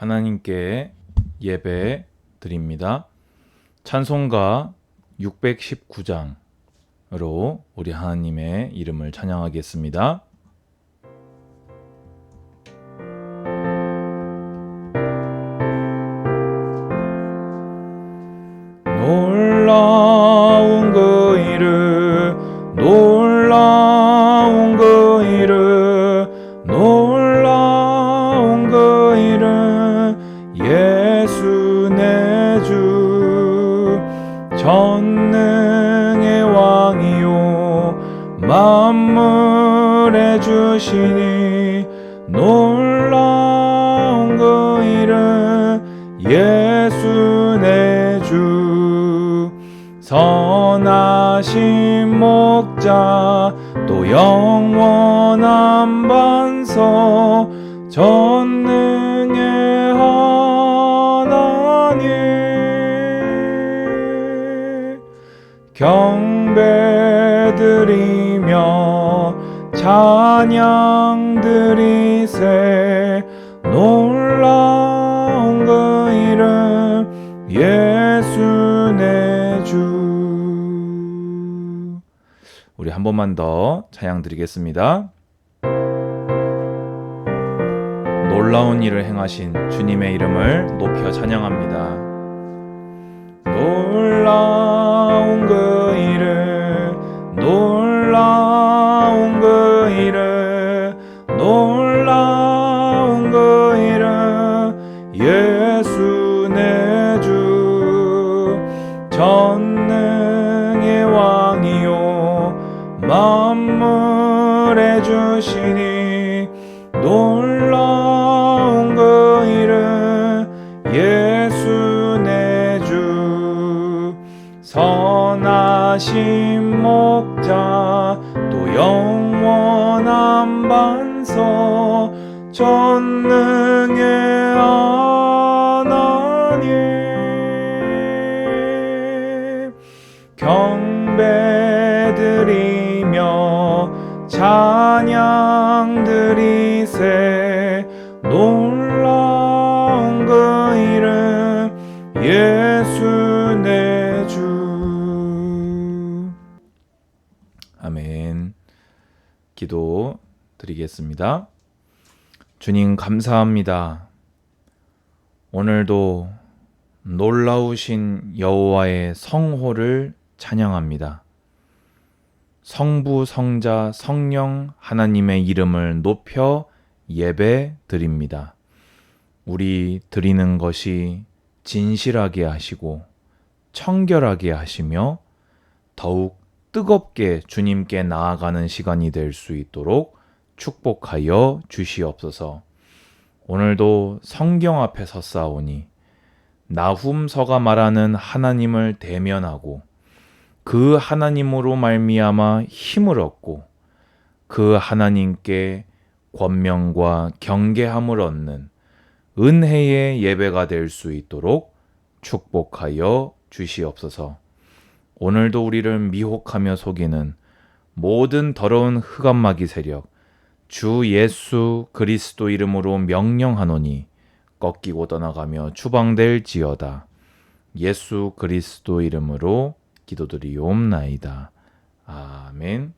하나님께 예배 드립니다. 찬송가 619장으로 우리 하나님의 이름을 찬양하겠습니다. 놀라운 그 이름, 놀라운 그 이름, 놀라운 그 이름, 예수 내 주, 전능의 왕이요 만물의 주시니, 놀라운 그 이름, 예수 내 주, 선하신 목자 또 영원한 반석, 전능의 하나님, 경배드리며 찬양 드리세, 놀라운 그 이름, 예수 내 주. 우리 한 번만 더 찬양 드리겠습니다. 놀라운 일을 행하신 주님의 이름을 높여 찬양합니다. 놀라운 그 이름, 놀라운 그 이름, 놀라운 그 이름, 예수 내 주, 전능의 왕이요 만물의 주시니, 놀라운 그 이름, 예수 내 주, 선하신 목자 또 영원한 반석, 전능의 하나님, 경배드리며 찬양 드리세, 놀라운 그 이름, 예수 내 주. 아멘. 기도 드리겠습니다. 주님 감사합니다. 오늘도 놀라우신 여호와의 성호를 찬양합니다. 성부, 성자, 성령 하나님의 이름을 높여 예배 드립니다. 우리 드리는 것이 진실하게 하시고 청결하게 하시며 더욱 뜨겁게 주님께 나아가는 시간이 될 수 있도록 축복하여 주시옵소서. 오늘도 성경 앞에 섰사오니 나훔서가 말하는 하나님을 대면하고 그 하나님으로 말미암아 힘을 얻고 그 하나님께 권명과 경계함을 얻는 은혜의 예배가 될 수 있도록 축복하여 주시옵소서. 오늘도 우리를 미혹하며 속이는 모든 더러운 흑암마귀 세력 주 예수 그리스도 이름으로 명령하노니 꺾이고 떠나가며 추방될지어다. 예수 그리스도 이름으로 기도드리옵나이다. 아멘.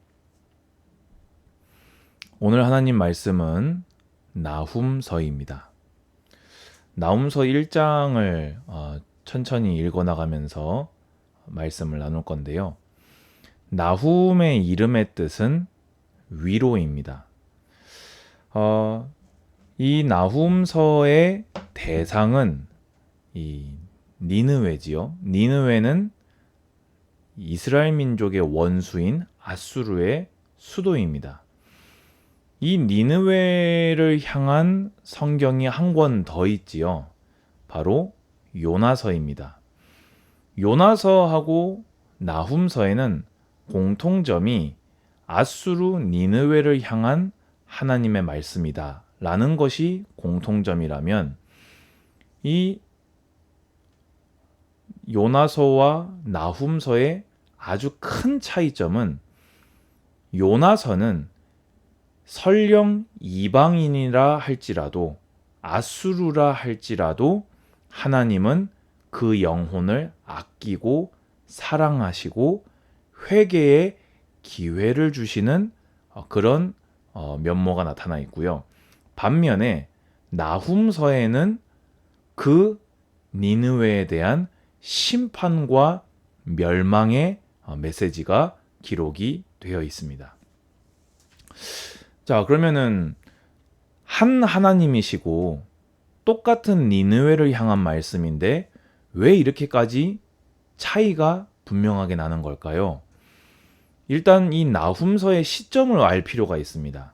오늘 하나님 말씀은 나훔서입니다. 나훔서 1장을 천천히 읽어나가면서 말씀을 나눌 건데요. 나훔의 이름의 뜻은 위로입니다. 이 나훔서의 대상은 이 니느웨지요. 니느웨는 이스라엘 민족의 원수인 아수르의 수도입니다. 이 니느웨를 향한 성경이 한 권 더 있지요. 바로 요나서입니다. 요나서하고 나훔서에는 공통점이 아수르 니느웨를 향한 하나님의 말씀이다 라는 것이 공통점이라면, 이 요나서와 나훔서의 아주 큰 차이점은, 요나서는 설령 이방인이라 할지라도 아수르라 할지라도 하나님은 그 영혼을 아끼고 사랑하시고 회개의 기회를 주시는 그런 면모가 나타나 있고요. 반면에 나훔서에는 그 니느웨에 대한 심판과 멸망의 메시지가 기록이 되어 있습니다. 자, 그러면은 한 하나님이시고 똑같은 니느웨를 향한 말씀인데 왜 이렇게까지 차이가 분명하게 나는 걸까요? 일단 이 나훔서의 시점을 알 필요가 있습니다.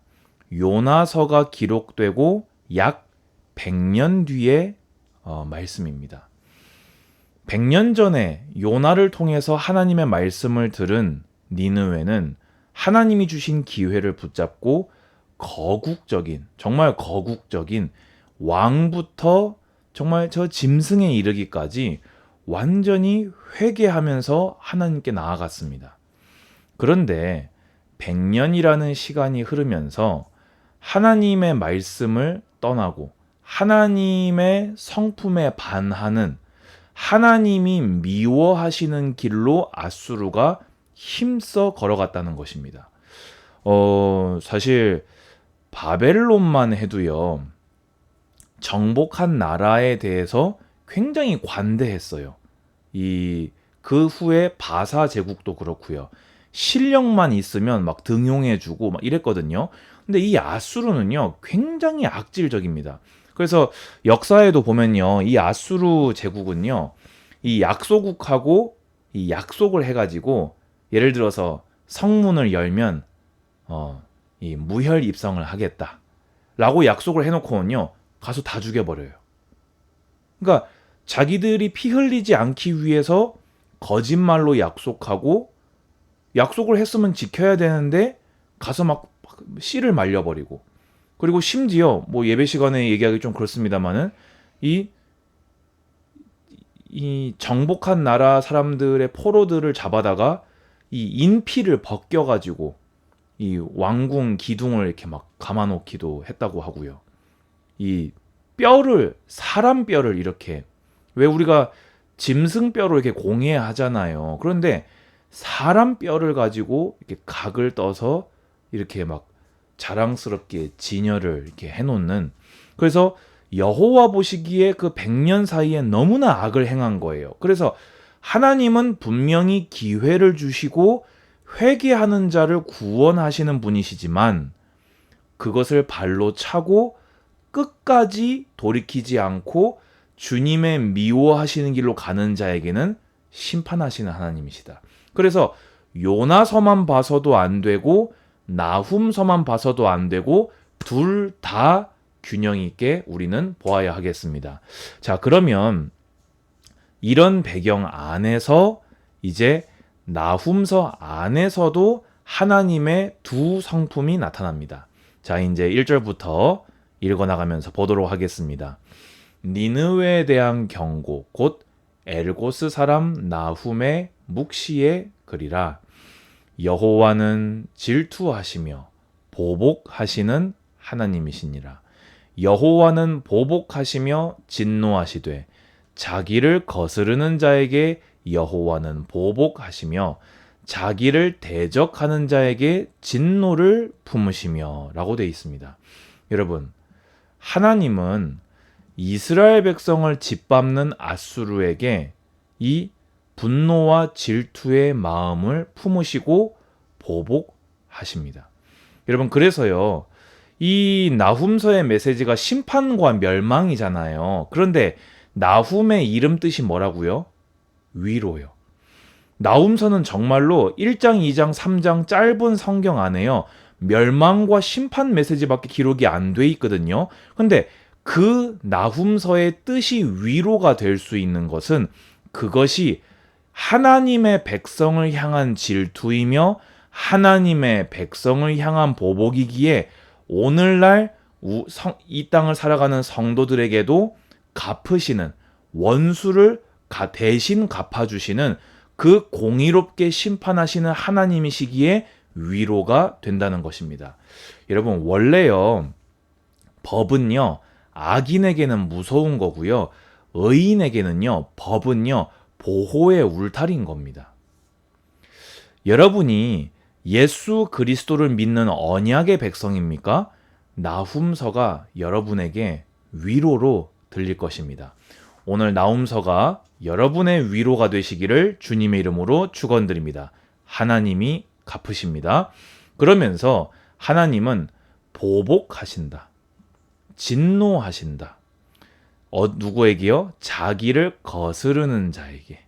요나서가 기록되고 약 100년 뒤의 말씀입니다. 100년 전에 요나를 통해서 하나님의 말씀을 들은 니느웨는 하나님이 주신 기회를 붙잡고 거국적인, 정말 거국적인 왕부터 정말 저 짐승에 이르기까지 완전히 회개하면서 하나님께 나아갔습니다. 그런데 100년이라는 시간이 흐르면서 하나님의 말씀을 떠나고 하나님의 성품에 반하는 하나님이 미워하시는 길로 아수르가 힘써 걸어갔다는 것입니다. 사실 바벨론만 해도요, 정복한 나라에 대해서 굉장히 관대했어요. 그 후에 바사 제국도 그렇고요. 실력만 있으면 막 등용해주고 막 이랬거든요. 근데 이 아수르는요, 굉장히 악질적입니다. 그래서 역사에도 보면요, 이 아수르 제국은요, 이 약소국하고 이 약속을 해가지고 예를 들어서 성문을 열면 이 무혈 입성을 하겠다라고 약속을 해놓고는요, 가서 다 죽여버려요. 그러니까 자기들이 피 흘리지 않기 위해서 거짓말로 약속하고 약속을 했으면 지켜야 되는데 가서 막 씨를 말려버리고, 그리고 심지어 뭐 예배 시간에 얘기하기 좀 그렇습니다만은 이 정복한 나라 사람들의 포로들을 잡아다가 이 인피를 벗겨가지고 이 왕궁 기둥을 이렇게 막 감아놓기도 했다고 하고요. 이 뼈를, 사람 뼈를 이렇게, 왜 우리가 짐승 뼈로 이렇게 공예하잖아요. 그런데 사람 뼈를 가지고 이렇게 각을 떠서 이렇게 막 자랑스럽게 진열을 이렇게 해놓는, 그래서 여호와 보시기에 그 100년 사이에 너무나 악을 행한 거예요. 그래서 하나님은 분명히 기회를 주시고 회개하는 자를 구원하시는 분이시지만 그것을 발로 차고 끝까지 돌이키지 않고 주님의 미워하시는 길로 가는 자에게는 심판하시는 하나님이시다. 그래서 요나서만 봐서도 안 되고 나훔서만 봐서도 안 되고 둘 다 균형 있게 우리는 보아야 하겠습니다. 자, 그러면 이런 배경 안에서 이제 나훔서 안에서도 하나님의 두 성품이 나타납니다. 자, 이제 1절부터 읽어나가면서 보도록 하겠습니다. 니느웨에 대한 경고, 곧 엘고스 사람 나훔의 묵시의 글이라. 여호와는 질투하시며 보복하시는 하나님이시니라. 여호와는 보복하시며 진노하시되 자기를 거스르는 자에게 여호와는 보복하시며 자기를 대적하는 자에게 진노를 품으시며 라고 되어 있습니다. 여러분, 하나님은 이스라엘 백성을 짓밟는 아수르에게 이 분노와 질투의 마음을 품으시고 보복하십니다. 여러분, 그래서요, 이 나훔서의 메시지가 심판과 멸망이잖아요. 그런데 나훔의 이름 뜻이 뭐라고요? 위로요. 나훔서는 정말로 1장, 2장, 3장 짧은 성경 안에요, 멸망과 심판 메시지밖에 기록이 안 돼 있거든요. 근데 그 나훔서의 뜻이 위로가 될 수 있는 것은 그것이 하나님의 백성을 향한 질투이며 하나님의 백성을 향한 보복이기에 오늘날 이 땅을 살아가는 성도들에게도 갚으시는, 원수를 대신 갚아주시는, 그 공의롭게 심판하시는 하나님이시기에 위로가 된다는 것입니다. 여러분, 원래요, 법은요, 악인에게는 무서운 거고요. 의인에게는요, 법은요, 보호의 울타리인 겁니다. 여러분이 예수 그리스도를 믿는 언약의 백성입니까? 나훔서가 여러분에게 위로로 들릴 것입니다. 오늘 나훔서가 여러분의 위로가 되시기를 주님의 이름으로 축원드립니다. 하나님이 갚으십니다. 그러면서 하나님은 보복하신다. 진노하신다. 누구에게요? 자기를 거스르는 자에게.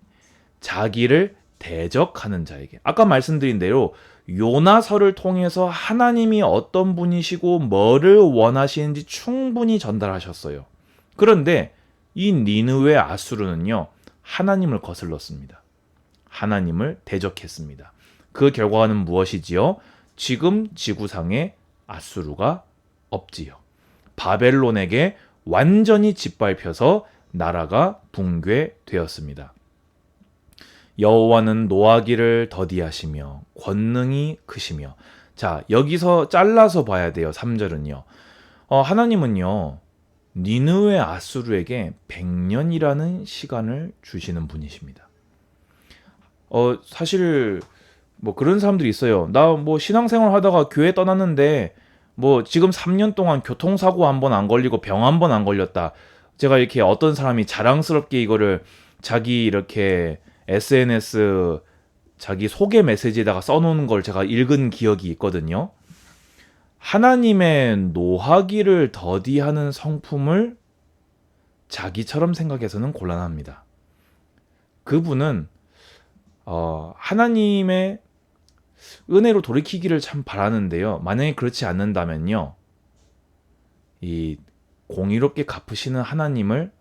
자기를 대적하는 자에게. 아까 말씀드린 대로 요나서를 통해서 하나님이 어떤 분이시고 뭐를 원하시는지 충분히 전달하셨어요. 그런데 이 니느웨 아수르는요, 하나님을 거슬렀습니다. 하나님을 대적했습니다. 그 결과는 무엇이지요? 지금 지구상에 아수르가 없지요. 바벨론에게 완전히 짓밟혀서 나라가 붕괴되었습니다. 여호와는 노하기를 더디하시며 권능이 크시며. 자, 여기서 잘라서 봐야 돼요. 3절은요. 하나님은요, 니느웨 아수르에게 100년이라는 시간을 주시는 분이십니다. 사실 뭐 그런 사람들이 있어요. 나 뭐 신앙생활 하다가 교회 떠났는데 뭐 지금 3년 동안 교통사고 한 번 안 걸리고 병 한 번 안 걸렸다. 제가 이렇게 어떤 사람이 자랑스럽게 이거를 자기 이렇게 SNS 자기 소개 메시지에다가 써놓은 걸 제가 읽은 기억이 있거든요. 하나님의 노하기를 더디하는 성품을 자기처럼 생각해서는 곤란합니다. 그분은 하나님의 은혜로 돌이키기를 참 바라는데요. 만약에 그렇지 않는다면요, 이 공의롭게 갚으시는 하나님을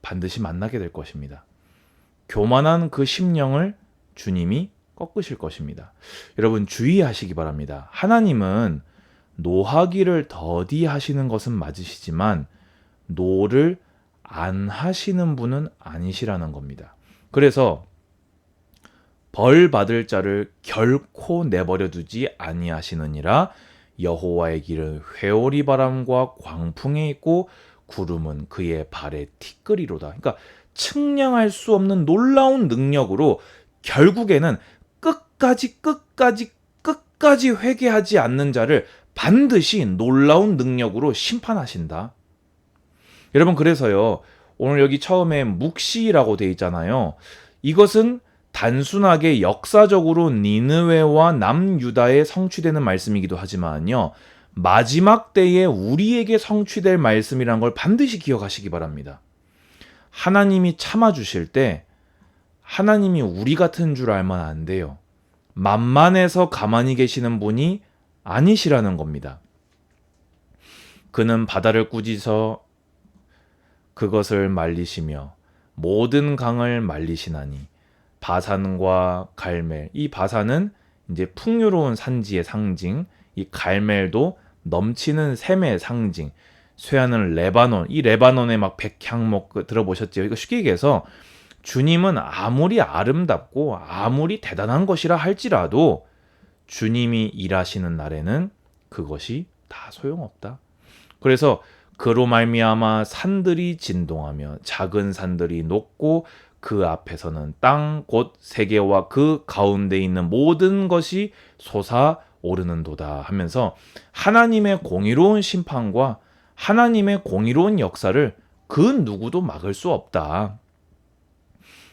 반드시 만나게 될 것입니다. 교만한 그 심령을 주님이 꺾으실 것입니다. 여러분 주의하시기 바랍니다. 하나님은 노하기를 더디하시는 것은 맞으시지만 노를 안 하시는 분은 아니시라는 겁니다. 그래서 벌 받을 자를 결코 내버려 두지 아니하시느니라. 여호와의 길은 회오리 바람과 광풍에 있고 구름은 그의 발에 티끌이로다. 그러니까 측량할 수 없는 놀라운 능력으로 결국에는 끝까지 회개하지 않는 자를 반드시 놀라운 능력으로 심판하신다. 여러분 그래서요, 오늘 여기 처음에 묵시라고 돼 있잖아요. 이것은 단순하게 역사적으로 니느웨와 남유다에 성취되는 말씀이기도 하지만요, 마지막 때에 우리에게 성취될 말씀이란 걸 반드시 기억하시기 바랍니다. 하나님이 참아주실 때 하나님이 우리 같은 줄 알면 안 돼요. 만만해서 가만히 계시는 분이 아니시라는 겁니다. 그는 바다를 꾸짖어 그것을 말리시며 모든 강을 말리시나니. 바산과 갈멜, 이 바산은 이제 풍요로운 산지의 상징, 이 갈멜도 넘치는 샘의 상징, 쇠하는 레바논, 이 레바논의 막 백향목 들어보셨죠? 이거 쉽게 얘기해서 주님은 아무리 아름답고 아무리 대단한 것이라 할지라도 주님이 일하시는 날에는 그것이 다 소용없다. 그래서 그로 말미암아 산들이 진동하며 작은 산들이 녹고 그 앞에서는 땅 곧 세계와 그 가운데 있는 모든 것이 솟아오르는도다 하면서 하나님의 공의로운 심판과 하나님의 공의로운 역사를 그 누구도 막을 수 없다.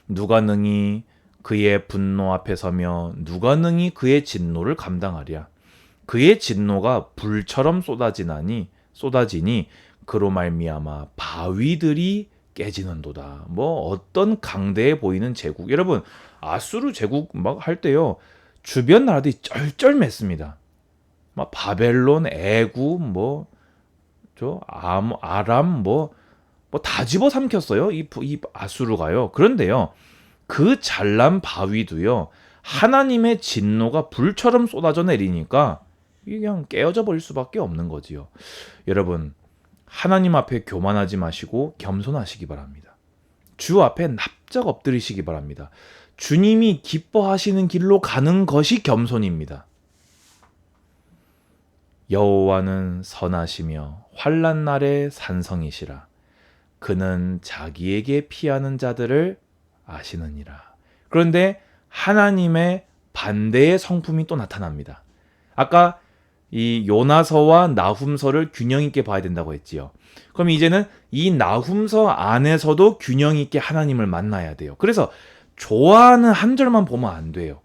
누가 능히 그의 분노 앞에 서며 누가 능히 그의 진노를 감당하랴. 그의 진노가 불처럼 쏟아지니 그로 말미암아 바위들이 깨지는도다. 뭐 어떤 강대해 보이는 제국. 여러분 아수르 제국 막 할 때요, 주변 나라들이 쩔쩔맸습니다. 막 바벨론, 애굽, 아람 다 집어삼켰어요. 이 아수르가요. 그런데요, 그 잘난 바위도요, 하나님의 진노가 불처럼 쏟아져 내리니까 이게 그냥 깨어져 버릴 수밖에 없는 거지요. 여러분 하나님 앞에 교만하지 마시고 겸손하시기 바랍니다. 주 앞에 납작 엎드리시기 바랍니다. 주님이 기뻐하시는 길로 가는 것이 겸손입니다. 여호와는 선하시며 환난 날에 산성이시라. 그는 자기에게 피하는 자들을 아시느니라. 그런데 하나님의 반대의 성품이 또 나타납니다. 아까 이 요나서와 나훔서를 균형 있게 봐야 된다고 했지요. 그럼 이제는 이 나훔서 안에서도 균형 있게 하나님을 만나야 돼요. 그래서 좋아하는 한 절만 보면 안 돼요.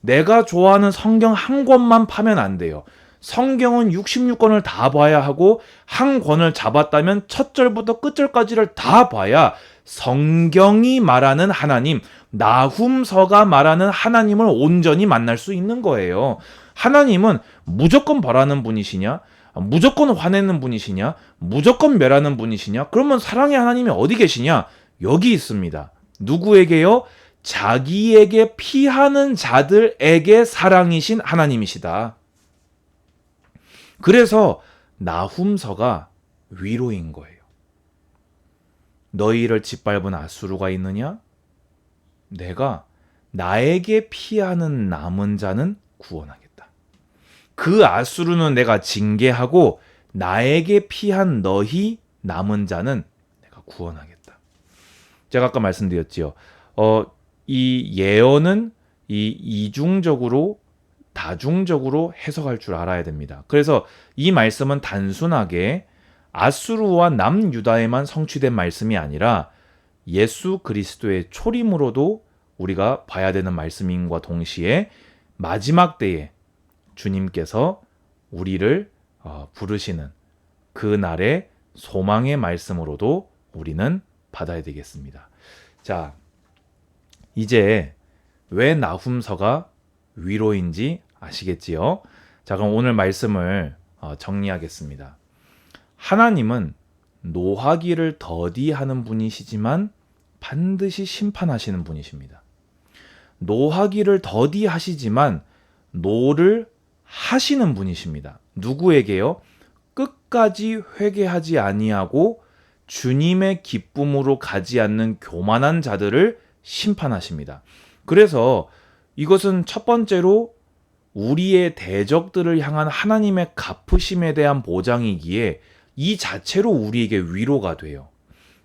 내가 좋아하는 성경 한 권만 파면 안 돼요. 성경은 66권을 다 봐야 하고 한 권을 잡았다면 첫 절부터 끝절까지를 다 봐야 성경이 말하는 하나님, 나훔서가 말하는 하나님을 온전히 만날 수 있는 거예요. 하나님은 무조건 벌하는 분이시냐? 무조건 화내는 분이시냐? 무조건 멸하는 분이시냐? 그러면 사랑의 하나님이 어디 계시냐? 여기 있습니다. 누구에게요? 자기에게 피하는 자들에게 사랑이신 하나님이시다. 그래서 나훔서가 위로인 거예요. 너희를 짓밟은 아수르가 있느냐? 내가 나에게 피하는 남은 자는 구원하겠다. 그 아수르는 내가 징계하고 나에게 피한 너희 남은 자는 내가 구원하겠다. 제가 아까 말씀드렸지요. 이 예언은 이 이중적으로 다중적으로 해석할 줄 알아야 됩니다. 그래서 이 말씀은 단순하게 아수르와 남유다에만 성취된 말씀이 아니라 예수 그리스도의 초림으로도 우리가 봐야 되는 말씀임과 동시에 마지막 때에 주님께서 우리를 부르시는 그 날의 소망의 말씀으로도 우리는 받아야 되겠습니다. 자, 이제 왜 나훔서가 위로인지 아시겠지요? 자, 그럼 오늘 말씀을 정리하겠습니다. 하나님은 노하기를 더디하는 분이시지만 반드시 심판하시는 분이십니다. 노하기를 더디하시지만 노를 하시는 분이십니다. 누구에게요? 끝까지 회개하지 아니하고 주님의 기쁨으로 가지 않는 교만한 자들을 심판하십니다. 그래서 이것은 첫 번째로 우리의 대적들을 향한 하나님의 갚으심에 대한 보장이기에 이 자체로 우리에게 위로가 돼요.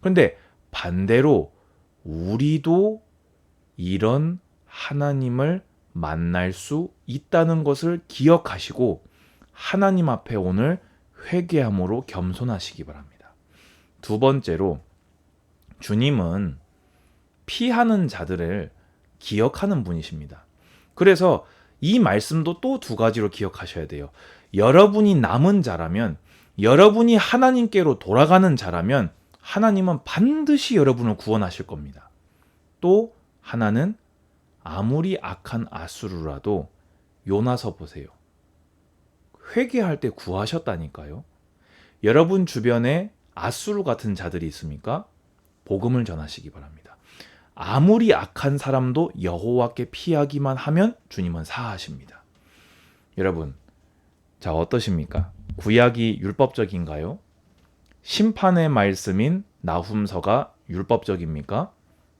그런데 반대로 우리도 이런 하나님을 만날 수 있다는 것을 기억하시고 하나님 앞에 오늘 회개함으로 겸손하시기 바랍니다. 두 번째로 주님은 피하는 자들을 기억하는 분이십니다. 그래서 이 말씀도 또 두 가지로 기억하셔야 돼요. 여러분이 남은 자라면, 여러분이 하나님께로 돌아가는 자라면 하나님은 반드시 여러분을 구원하실 겁니다. 또 하나는 아무리 악한 아수르라도 요나서 보세요. 회개할 때 구하셨다니까요. 여러분 주변에 아수르 같은 자들이 있습니까? 복음을 전하시기 바랍니다. 아무리 악한 사람도 여호와께 피하기만 하면 주님은 사하십니다. 여러분, 자, 어떠십니까? 구약이 율법적인가요? 심판의 말씀인 나훔서가 율법적입니까?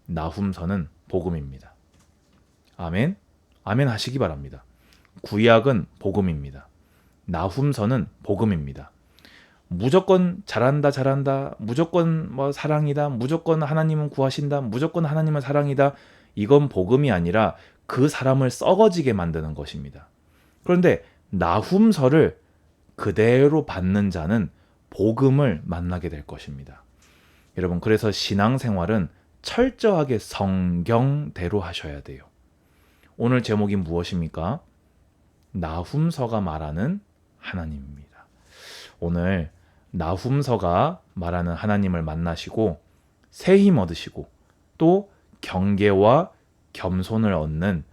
나훔서는 복음입니다. 아멘? 아멘 하시기 바랍니다. 구약은 복음입니다. 나훔서는 복음입니다. 무조건 잘한다, 무조건 사랑이다, 무조건 하나님은 구하신다, 무조건 하나님은 사랑이다. 이건 복음이 아니라 그 사람을 썩어지게 만드는 것입니다. 그런데 나훔서를 그대로 받는 자는 복음을 만나게 될 것입니다. 여러분, 그래서 신앙생활은 철저하게 성경대로 하셔야 돼요. 오늘 제목이 무엇입니까? 나훔서가 말하는 하나님입니다. 오늘 나훔서가 말하는 하나님을 만나시고 새 힘 얻으시고 또 경계와 겸손을 얻는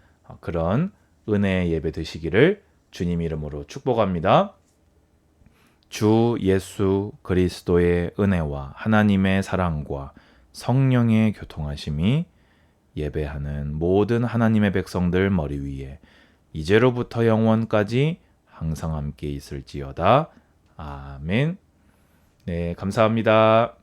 그런 은혜의 예배 되시기를 주님 이름으로 축복합니다. 주 예수 그리스도의 은혜와 하나님의 사랑과 성령의 교통하심이 예배하는 모든 하나님의 백성들 머리 위에 이제로부터 영원까지 항상 함께 있을지어다. 아멘. 네, 감사합니다.